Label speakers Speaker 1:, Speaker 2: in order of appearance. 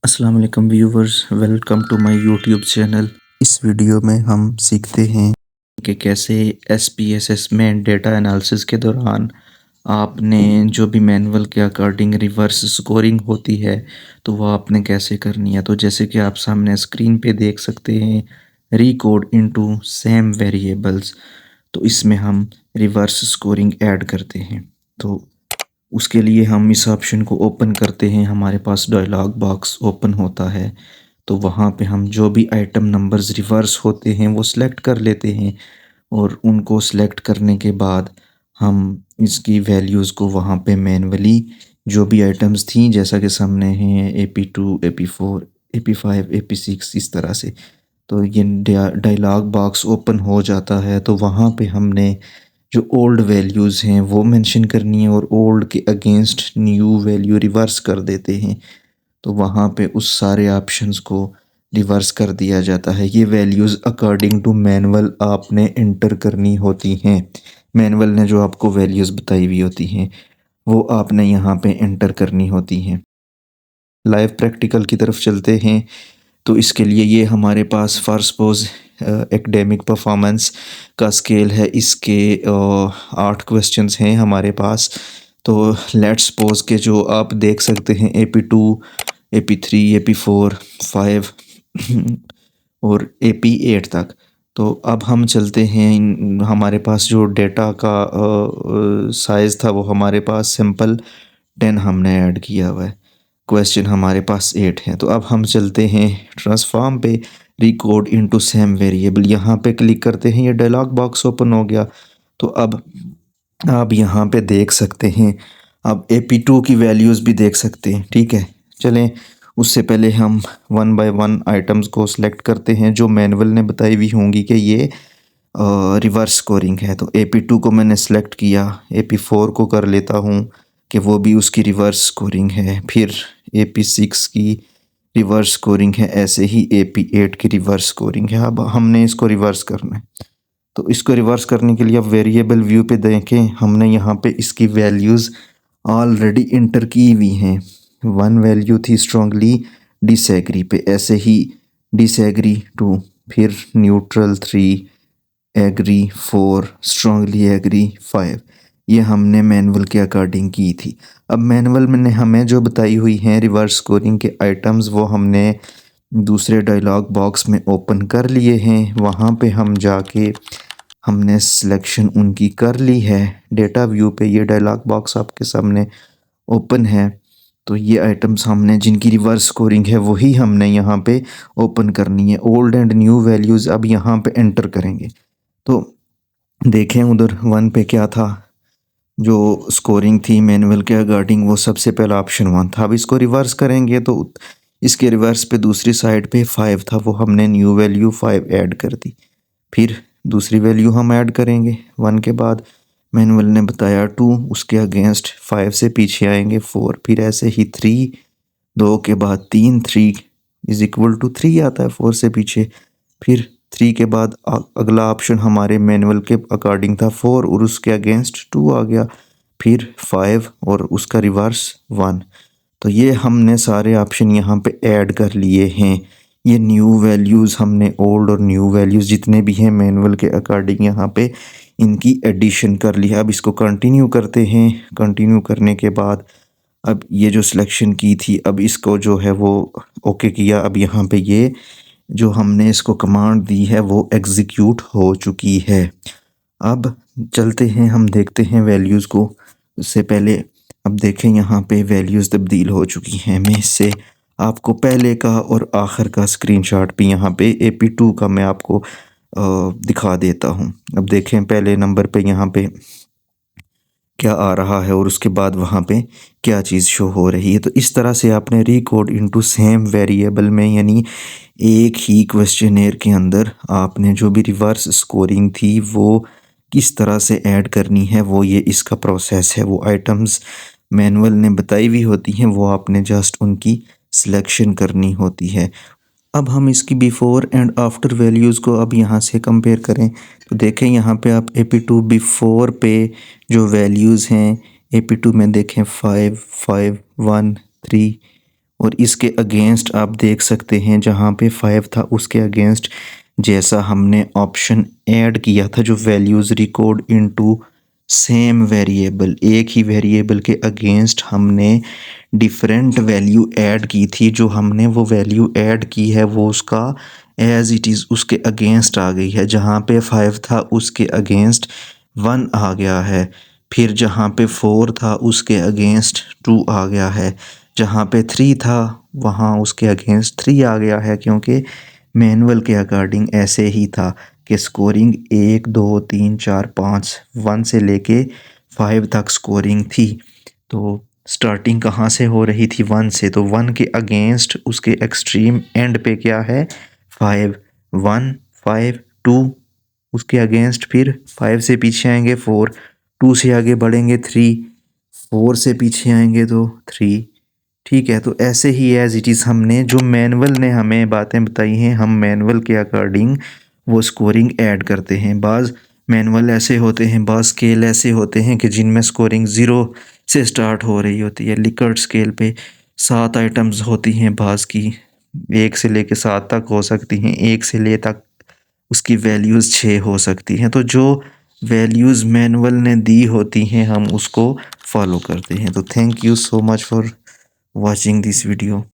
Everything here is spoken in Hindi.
Speaker 1: अस्सलाम वालेकुम viewers, welcome to my YouTube channel. इस वीडियो में हम सीखते हैं कि कैसे एसपीएसएस में डेटा एनालिसिस के दौरान आपने जो भी मैनुअल के अकॉर्डिंग रिवर्स स्कोरिंग होती है तो वो आपने कैसे करनी है। तो जैसे कि आप सामने स्क्रीन पे देख सकते हैं, रिकोड इनटू सेम वेरिएबल्स। तो इसमें हम रिवर्स स्कोरिंग ऐड करते हैं। तो उसके लिए हम इस ऑप्शन को ओपन करते हैं, हमारे पास डायलॉग बॉक्स ओपन होता है। तो वहाँ पे हम जो भी आइटम नंबर्स रिवर्स होते हैं वो सिलेक्ट कर लेते हैं और उनको सिलेक्ट करने के बाद हम इसकी वैल्यूज़ को वहाँ पे मैन्युअली जो भी आइटम्स थी जैसा कि सामने हैं AP2 AP4 AP5 AP6 इस तरह से। तो ये डायलॉग बॉक्स ओपन हो जाता है। तो वहाँ पे हमने जो ओल्ड वैल्यूज़ हैं वो मेंशन करनी है और ओल्ड के अगेंस्ट न्यू वैल्यू रिवर्स कर देते हैं। तो वहाँ पे उस सारे ऑप्शंस को रिवर्स कर दिया जाता है। ये वैल्यूज़ अकॉर्डिंग टू मैनुअल आपने इंटर करनी होती हैं। मैनुअल ने जो आपको वैल्यूज़ बताई हुई होती हैं वो आपने यहाँ पे इंटर करनी होती हैं। लाइव प्रैक्टिकल की तरफ चलते हैं। तो इसके लिए ये हमारे पास फॉर सपोज एकेडमिक परफॉर्मेंस का स्केल है। इसके 8 क्वेश्चंस हैं हमारे पास। तो लेट्स सपोज के जो आप देख सकते हैं AP2 AP3 AP4 5 और AP8 तक। तो अब हम चलते हैं हमारे पास जो डेटा का साइज़ था वो हमारे पास सिंपल 10 हमने ऐड किया हुआ है। क्वेश्चन हमारे पास 8 हैं। तो अब हम चलते हैं ट्रांसफॉर्म पे, रिकोड इनटू सेम वेरिएबल यहाँ पे क्लिक करते हैं। ये डायलॉग बॉक्स ओपन हो गया। तो अब आप यहाँ पे देख सकते हैं, अब AP2 की वैल्यूज़ भी देख सकते हैं। ठीक है, चलें उससे पहले हम वन बाय वन आइटम्स को सिलेक्ट करते हैं जो मैनुअल ने बताई हुई होंगी कि ये रिवर्स स्कोरिंग है। तो AP2 को मैंने सेलेक्ट किया, AP4 को कर लेता हूँ कि वो भी उसकी रिवर्स स्कोरिंग है। फिर AP6 की रिवर्स स्कोरिंग है, ऐसे ही AP8 की रिवर्स स्कोरिंग है। अब हमने इसको रिवर्स करना है। तो इसको रिवर्स करने के लिए अब वेरिएबल व्यू पे देखें, हमने यहाँ पे इसकी वैल्यूज़ ऑलरेडी इंटर की हुई हैं। वन वैल्यू थी स्ट्रांगली डिसएग्री पे, ऐसे ही डिसएग्री 2, फिर न्यूट्रल 3, एग्री 4, स्ट्रांगली एग्री 5। ये हमने मैनुअल के अकॉर्डिंग की थी। अब मैनुअल में ने हमें जो बताई हुई हैं रिवर्स स्कोरिंग के आइटम्स वो हमने दूसरे डायलॉग बॉक्स में ओपन कर लिए हैं। वहाँ पे हम जाके हमने सिलेक्शन उनकी कर ली है। डेटा व्यू पे ये डायलॉग बॉक्स आपके सामने ओपन है। तो ये आइटम्स हमने जिनकी रिवर्स स्कोरिंग है वही हमने यहाँ पे ओपन करनी है। ओल्ड एंड न्यू वैल्यूज़ अब यहाँ पे एंटर करेंगे। तो देखें उधर वन पे क्या था, जो स्कोरिंग थी मैनुअल के अकॉर्डिंग वो सबसे पहला ऑप्शन 1 था। अब इसको रिवर्स करेंगे तो इसके रिवर्स पे दूसरी साइड पे 5 था, वो हमने न्यू वैल्यू 5 ऐड कर दी। फिर दूसरी वैल्यू हम ऐड करेंगे 1 के बाद। मैनुअल ने बताया 2, उसके अगेंस्ट 5 से पीछे आएंगे 4, फिर ऐसे ही 3, 2 के बाद 3, 3 इज इक्वल टू 3 आता है 4 से पीछे। फिर 3 के बाद अगला ऑप्शन हमारे मैनुअल के अकॉर्डिंग था 4 और उसके अगेंस्ट 2 आ गया। फिर 5 और उसका रिवर्स 1। तो ये हमने सारे ऑप्शन यहाँ पे ऐड कर लिए हैं। ये न्यू वैल्यूज़ हमने ओल्ड और न्यू वैल्यूज़ जितने भी हैं मैनुअल के अकॉर्डिंग यहाँ पे इनकी एडिशन कर लिया। अब इसको कंटिन्यू करते हैं। कंटिन्यू करने के बाद अब ये जो सिलेक्शन की थी अब इसको जो है वो ओके किया। अब यहाँ पे ये जो हमने इसको कमांड दी है वो एग्जीक्यूट हो चुकी है। अब चलते हैं, हम देखते हैं वैल्यूज़ को। उससे पहले अब देखें यहाँ पे वैल्यूज़ तब्दील हो चुकी हैं। मैं इससे आपको पहले का और आखिर का स्क्रीनशॉट भी यहाँ पे AP2 का मैं आपको दिखा देता हूँ। अब देखें पहले नंबर पे यहाँ पे क्या आ रहा है और उसके बाद वहाँ पे क्या चीज़ शो हो रही है। तो इस तरह से आपने रिकोड इनटू सेम वेरिएबल में, यानी एक ही क्वेश्चनेयर के अंदर आपने जो भी रिवर्स स्कोरिंग थी वो किस तरह से ऐड करनी है, वो ये इसका प्रोसेस है। वो आइटम्स मैनुअल ने बताई हुई होती हैं, वो आपने जस्ट उनकी सिलेक्शन करनी होती है। अब हम इसकी बिफ़ोर एंड आफ्टर वैल्यूज़ को अब यहाँ से कंपेयर करें तो देखें यहाँ पे आप AP2 बिफ़ोर पे जो वैल्यूज़ हैं AP2 में देखें 5, 5, 1, 3 और इसके अगेंस्ट आप देख सकते हैं जहाँ पे 5 था उसके अगेंस्ट जैसा हमने ऑप्शन ऐड किया था जो values record into same variable, एक ही वेरिएबल के अगेंस्ट हमने डिफरेंट वैल्यू ऐड की थी। जो हमने वो वैल्यू ऐड की है वो उसका एज इट इज़ उसके अगेंस्ट आ गई है। जहाँ पे 5 था उसके अगेंस्ट 1 आ गया है। फिर जहाँ पे 4 था उसके अगेंस्ट 2 आ गया है। जहाँ पे 3 था वहाँ उसके अगेंस्ट 3 आ गया है, क्योंकि मैनुअल के अकॉर्डिंग ऐसे ही था कि स्कोरिंग 1 2 3 4 5 1 से लेके 5 तक स्कोरिंग थी। तो स्टार्टिंग कहाँ से हो रही थी? 1 से। तो 1 के अगेंस्ट उसके एक्सट्रीम एंड पे क्या है? 5 1 5 2 उसके अगेंस्ट फिर 5 से पीछे आएंगे 4, 2 से आगे बढ़ेंगे 3, 4 से पीछे आएंगे तो 3। ठीक है, तो ऐसे ही एज इट इज़ हमने जो मैनुअल ने हमें बातें बताई हैं हम मैनुअल के अकॉर्डिंग वो स्कोरिंग ऐड करते हैं। बाज़ मैनुअल ऐसे होते हैं, बाज़ स्केल ऐसे होते हैं कि जिनमें स्कोरिंग 0 से स्टार्ट हो रही होती है। लिकर्ट स्केल पे 7 आइटम्स होती हैं, बाज़ की 1 से लेके 7 तक हो सकती हैं, 1 से ले तक उसकी वैल्यूज़ 6 हो सकती हैं। तो जो वैल्यूज़ मैनुअल ने दी होती हैं हम उसको फॉलो करते हैं। तो thank you so much for watching this video.